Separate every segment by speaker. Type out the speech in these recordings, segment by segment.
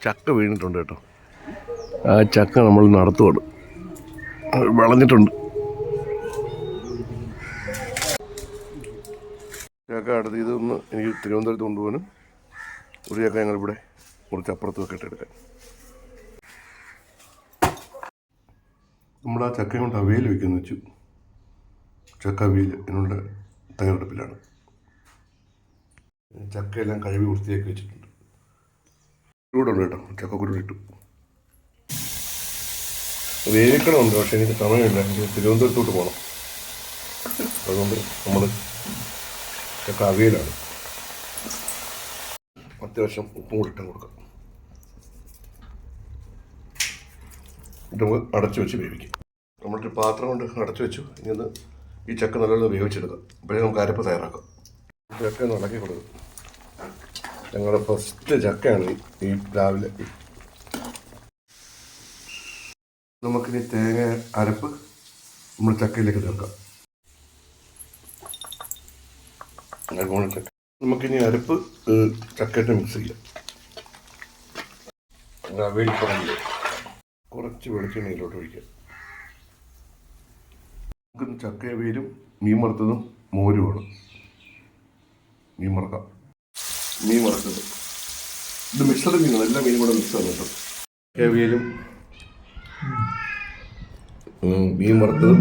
Speaker 1: ചക്ക വീണിട്ടുണ്ട് കേട്ടോ. ആ ചക്ക നമ്മൾ നടത്തുവാണ്, വിളഞ്ഞിട്ടുണ്ട്. ചക്ക അടുത്ത് ഇതൊന്ന് എനിക്ക് തിരുവനന്തപുരത്ത് കൊണ്ടുപോകാനും ഒരു ചക്ക ഞങ്ങളിവിടെ കുറച്ച് അപ്പുറത്ത് വെക്കിട്ട് എടുക്കാൻ. നമ്മൾ ആ ചക്കയും കൊണ്ട് അവിയൽ വയ്ക്കുന്നു വെച്ചു. ചക്ക അവിയൽ എന്നുള്ള തയ്യാറെടുപ്പിലാണ്. ചക്കയെല്ലാം കഴുകി വൃത്തിയാക്കി വെച്ചിട്ടുണ്ട്. കൂടെ ഉണ്ട് കേട്ടോ, ചക്കക്കുരു ഇട്ടു. വേവിക്കണമുണ്ട്, പക്ഷേ എനിക്ക് സമയമില്ല. എനിക്ക് തിരുവനന്തപുരത്തോട്ട് പോകണം. അതുകൊണ്ട് നമ്മൾ ചക്ക അവിയലാണ്. അത്യാവശ്യം ഉപ്പും കൂടി ഇട്ടും കൊടുക്കാം. ഇത് നമുക്ക് അടച്ചു വെച്ച് വേവിക്കും. നമ്മളൊരു പാത്രം കൊണ്ട് അടച്ചു വെച്ചു. ഇനി ഒന്ന് ഈ ചക്ക നല്ലോണം വേവിച്ചെടുക്കാം. അപ്പോഴേ നമുക്ക് അരപ്പ് തയ്യാറാക്കാം. ചക്ക ഒന്ന് ഇളക്കി കൊടുക്കും. ഞങ്ങളുടെ ഫസ്റ്റ് ചക്കയാണ് ഈ രാവിലെ. നമുക്കിനി തേങ്ങ അരപ്പ് നമ്മൾ ചക്കയിലേക്ക് ചേർക്കാം. ചക്ക നമുക്കിനി അരപ്പ് ചക്കയിട്ട് മിക്സ് ചെയ്യാം. അവയിൽ കുറച്ച് വെളിച്ചെണ്ണയിലോട്ട് ഒഴിക്കാം. നമുക്ക് ചക്കയവിയലും മീൻ വറുത്തതും മോരുമാണ്. മീൻ വറുക്കാം. മീൻ വറുത്തത് ഇത് മിക്സഡ് മീനാണ്, എല്ലാ മീനും കൂടെ മിക്സ് ആണ് കേട്ടോ. ചക്കയവിയലും മീൻ വറുത്തതും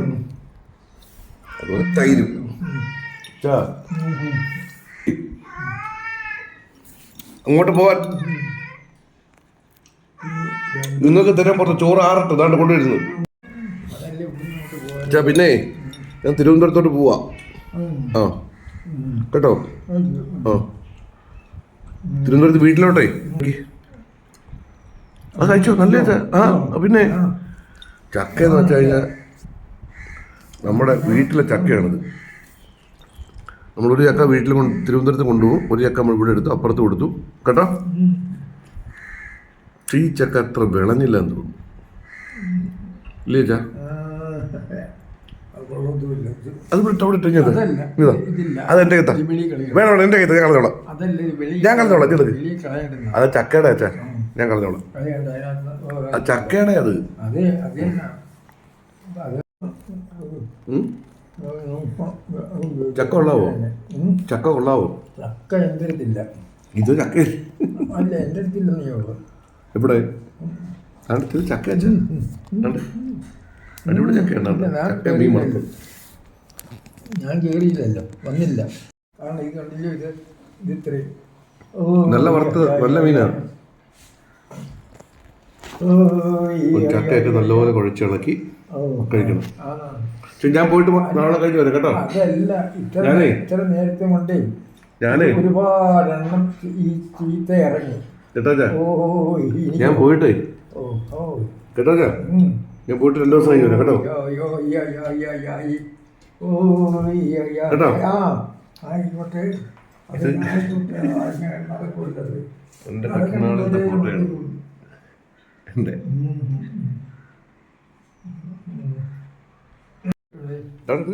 Speaker 1: അതുപോലെ തൈരും. അങ്ങോട്ട് പോവാൻ നിങ്ങൾക്ക് തരാൻ പുറത്ത് ചോറ് ആറട്ടെ ഇതാണ്ട് കൊണ്ടുവരുന്നത്. പിന്നെ ഞാൻ തിരുവനന്തപുരത്തോട്ട് പോവാ. ആ കേട്ടോ. ആ തിരുവനന്തപുരത്ത് വീട്ടിലോട്ടേ. അത് കഴിച്ചോ, നല്ല. ആ പിന്നെ ചക്ക എന്ന് വെച്ച് കഴിഞ്ഞാൽ നമ്മുടെ വീട്ടിലെ ചക്കയാണിത്. നമ്മളൊരു ചക്ക വീട്ടിൽ തിരുവനന്തപുരത്ത് കൊണ്ടുപോകും, ഒരു ചക്ക നമ്മൾ ഇവിടെ എടുത്തു അപ്പുറത്ത് കൊടുത്തു കേട്ടോ. ഈ ചക്ക അത്ര വിളഞ്ഞില്ല എന്ന് തോന്നുന്നു, ഇല്ലേ ചാ? അത് വിട്ട് അവിടെ ഇട്ട് ഇതാ അതെൻ്റെ കയ്ത്ത വേണം, എൻ്റെ കയ്ത്ത ഞാൻ കളഞ്ഞോളാം. ഞാൻ കളഞ്ഞോളാം. ചെറുത് അത് ചക്കയുടെ അച്ഛാ, ഞാൻ കളഞ്ഞോളാം. അത് ചക്കയുടെ അത് ചക്ക കൊള്ളാവോ? ചക്ക കൊള്ളാവോ?
Speaker 2: ചക്ക എൻ്റെ അടുത്തില്ല.
Speaker 1: ഇത് ചക്ക
Speaker 2: അല്ല, എൻ്റെ അടുത്തില്ലെന്നേ ഉള്ളൂ.
Speaker 1: എവിടെ അടുത്തത് ചക്ക അച്ഛൻ അടിപൊളി ചക്ക മീൻ വറുത്തു.
Speaker 2: ഞാൻ കയറിയില്ലല്ലോ, വന്നില്ല. കാരണം ഇത് കണ്ടില്ലോ, ഇത് ഇത്രയും
Speaker 1: നല്ല വറുത്ത് നല്ല മീനാണ്. ചക്കയൊക്കെ നല്ലപോലെ കുഴച്ചിളക്കി കഴിക്കണം. ഞാൻ പോയിട്ട് നാളെ കഴിഞ്ഞ് വരാം കേട്ടോ.
Speaker 2: അതല്ല, ഇത്ര നേരത്തെ കൊണ്ടേ ഒരുപാട് എണ്ണം ഈ ചീത്ത ഇറങ്ങി
Speaker 1: കേട്ടോ. ഞാൻ പോയിട്ടേ കേട്ടോ, ഞാൻ പോയിട്ട് 2 ദിവസം കഴിഞ്ഞ് വരാം കേട്ടോ. കേട്ടോ
Speaker 2: ആയിക്കോട്ടെ.
Speaker 1: എൻ്റെ കണ്ണാടിൻ്റെ ഫോട്ടോയാണ് എൻ്റെ.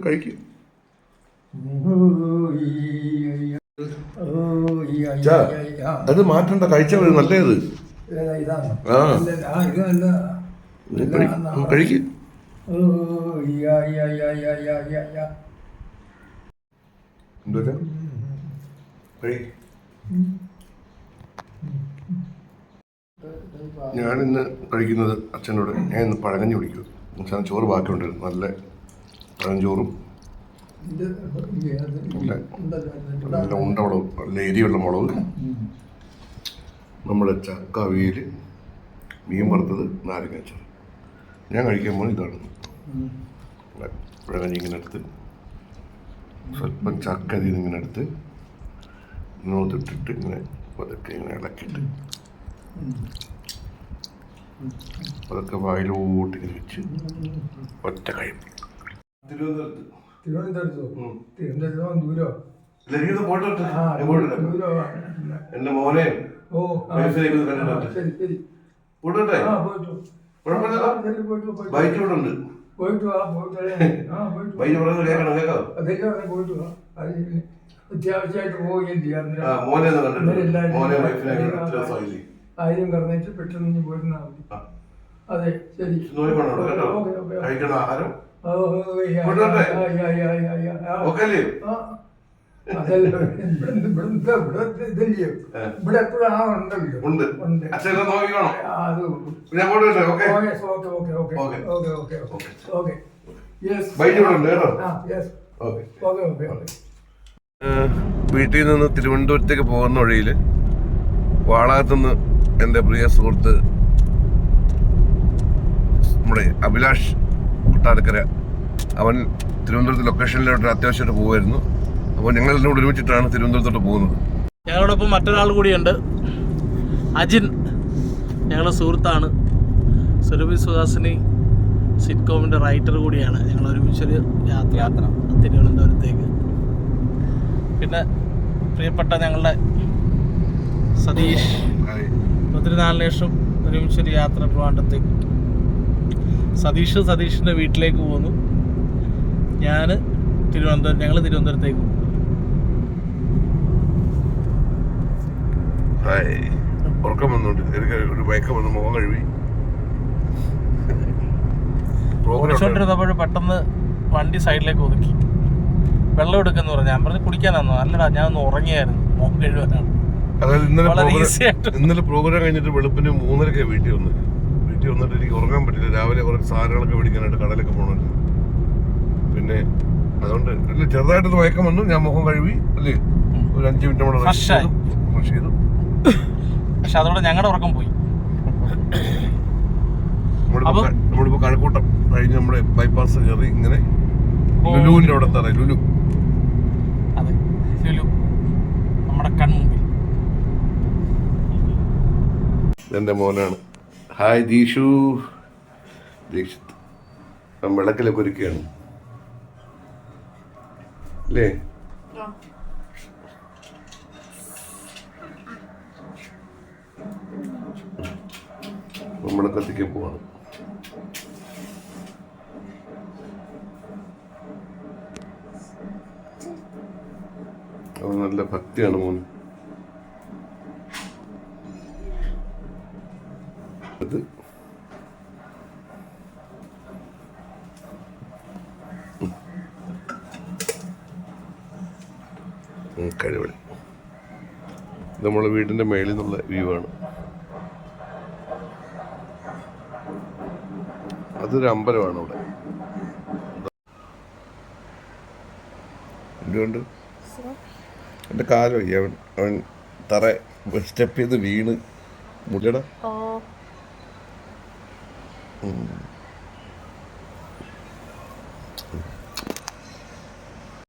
Speaker 1: കഴിക്കും. അത് മാറ്റണ്ട, കഴിച്ചാൽ നല്ലത്. കഴിക്കും. ഞാനിന്ന് കഴിക്കുന്നത് അച്ഛനോട് ഞാൻ ഇന്ന് പഴങ്കഞ്ഞി കുടിക്കും. അച്ഛൻ ചോറ് ബാക്കിയുണ്ട്, നല്ല പഴഞ്ചോറും നല്ല ഉണ്ട മുളക്, നല്ല എരിയുള്ള മുളക്, നമ്മുടെ ചക്ക അവിയൽ, മീൻ വറുത്തത്, നാരങ്ങ അച്ചാർ. ഞാൻ കഴിക്കാൻ പോകുന്നത് ഇതാണ്. പഴങ്കഞ്ഞി ഇങ്ങനെ എടുത്ത് സ്വല്പം ചക്ക അതിൽ നിന്ന് ഇങ്ങനെ എടുത്ത് ഇങ്ങോട്ടിട്ടിട്ട് ഇങ്ങനെ അതൊക്കെ ഇങ്ങനെ ഇളക്കിയിട്ട് അതൊക്കെ വായിലോട്ട് ഇങ്ങനെ വെച്ച് ഒറ്റ കഴിപ്പ്. എന്റെ മോനെ ബൈക്കിലോട്ടുണ്ട്.
Speaker 2: അത്യാവശ്യമായിട്ട് പോവുകയും ചെയ്യാം.
Speaker 1: മോനെ കണ്ടിട്ട് മോനെ വൈഫിനെ
Speaker 2: ആയിരം കറന്നിട്ട് പെട്ടെന്ന് ഇനി പോയിരുന്നാൽ മതി. അതെ ശരി. Okay okay.
Speaker 1: കഴിക്കുന്ന ആഹാരം
Speaker 2: അതല്ല ഇതല്ലയോ ഇവിടെ എപ്പോഴും ആളുണ്ടല്ലോ.
Speaker 1: ഉണ്ട്.
Speaker 2: ഉണ്ട്. അത് okay okay okay okay okay okay okay yes. Yes okay okay okay okay.
Speaker 1: വീട്ടിൽ നിന്ന് തിരുവനന്തപുരത്തേക്ക് പോകുന്ന വഴിയിൽ വാളകത്തുനിന്ന് എൻ്റെ പ്രിയ സുഹൃത്ത് നമ്മുടെ അഭിലാഷ് കൊട്ടാരക്കര, അവൻ തിരുവനന്തപുരത്ത് ലൊക്കേഷനിലോട്ട് അത്യാവശ്യമായിട്ട് പോകുമായിരുന്നു. അപ്പോൾ ഞങ്ങളെല്ലാം കൂടി ഒരുമിച്ചിട്ടാണ് തിരുവനന്തപുരത്തോട്ട് പോകുന്നത്.
Speaker 3: ഞങ്ങളോടൊപ്പം മറ്റൊരാൾ കൂടിയുണ്ട്, അജിൻ. ഞങ്ങളുടെ സുഹൃത്താണ്, സുരഭി സുഹാസിനി സിറ്റ്കോമിൻ്റെ റൈറ്റർ കൂടിയാണ്. ഞങ്ങൾ ഒരുമിച്ചൊരു യാത്ര തിരുവനന്തപുരത്തേക്ക്. പിന്നെ പ്രിയപ്പെട്ട ഞങ്ങളുടെ സതീഷ്, 24 ശേഷം ഒരുമിച്ചൊരു യാത്ര ട്രിവാൻഡ്രത്തേക്ക്. സതീഷിൻ്റെ വീട്ടിലേക്ക് പോന്നു. ഞങ്ങൾ തിരുവനന്തപുരത്തേക്ക് പോകും.
Speaker 1: ഉറക്കം വന്നുകൊണ്ട് എനിക്ക് ഒരു മയക്കം വന്ന് മുഖം കഴുകി
Speaker 3: ഓടിച്ചോണ്ടിരുന്നപ്പോൾ പെട്ടെന്ന് വണ്ടി സൈഡിലേക്ക് ഒതുക്കി. വെള്ളം എടുക്കെന്ന് പറഞ്ഞു. ഞാൻ പറഞ്ഞു കുടിക്കാനാന്നോ? അല്ലടാ, ഞാൻ ഒന്ന് ഉറങ്ങിയായിരുന്നു, മുഖം കഴുകാനാണ്.
Speaker 1: അതായത് ഇന്നലെ പ്രോഗ്രാം കഴിഞ്ഞിട്ട് വെളുപ്പിന് 3:30 വീട്ടിൽ വന്നിട്ട് എനിക്ക് ഉറങ്ങാൻ പറ്റില്ല. രാവിലെ കുറച്ച് സാധനങ്ങളൊക്കെ മേടിക്കാനായിട്ട് കടലൊക്കെ പോകണമല്ലോ. പിന്നെ അതുകൊണ്ട് ചെറുതായിട്ടൊന്ന് മയക്കം വന്നു. ഞാൻ മുഖം കഴുകി അല്ലേ, ഒരു 5 മിനിറ്റ് കൂടെ ഫ്രഷ് ചെയ്തു.
Speaker 3: പക്ഷെ അതോടെ ഞങ്ങളുടെ ഉറക്കം പോയി.
Speaker 1: നമ്മളിപ്പോ കഴക്കൂട്ടം കഴിഞ്ഞ് നമ്മുടെ ബൈപ്പാസ് കയറി ഇങ്ങനെ ലുലുവിന്റെ അവിടെ തറ ലുലു.
Speaker 3: അതെ, ലുലു നമ്മുടെ കൺമുമ്പിൽ.
Speaker 1: എൻ്റെ മോനാണ്. ഹായ് ദീക്ഷു. ദീക്ഷിത് വിളക്കിലൊക്കെ ഒരുക്കുകയാണ് അല്ലേ? നമ്മളെ കത്തിക്കാൻ പോവാണ്. അത് നല്ല ഭക്തിയാണ് മോന്. അത് കഴിവളി. നമ്മളെ വീടിൻ്റെ മേളിൽ നിന്നുള്ള വ്യൂ ആണ്. അതൊരു അമ്പലമാണ് അവിടെ. എന്തുകൊണ്ട് എൻ്റെ കാലം അവൻ തറ സ്റ്റെപ്പ് ചെയ്ത് വീണ് മുടിയട.